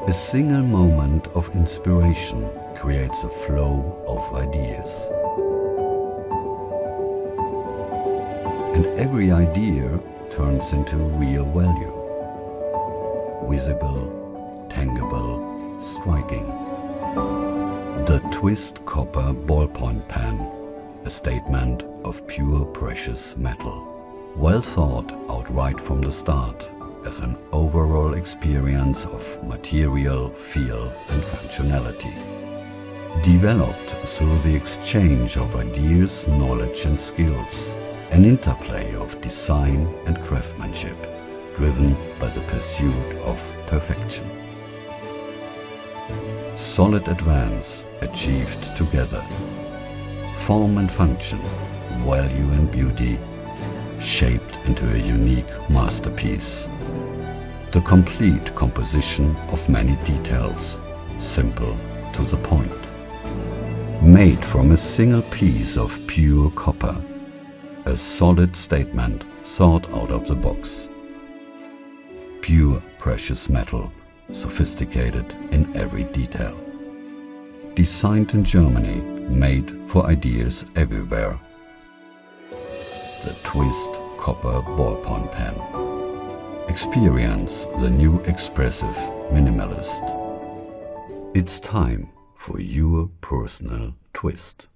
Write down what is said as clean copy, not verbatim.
A single moment of inspiration creates a flow of ideas. And every idea turns into real value. Visible, tangible, striking. The TWYST Copper Ballpoint Pen, a statement of pure precious metal. Well thought out right from the start as an overall experience of material, feel and functionality. Developed through the exchange of ideas, knowledge and skills, an interplay of design and craftsmanship, driven by the pursuit of perfection. Solid advance achieved together. Form and function, value and beauty, shaped into a unique masterpiece. The complete composition of many details, simple to the point. Made from a single piece of pure copper, a solid statement thought out of the box. Pure precious metal, sophisticated in every detail. Designed in Germany, made for ideas everywhere. The TWYST Copper Ballpoint Pen. Experience the new expressive minimalist. It's time for your personal twist.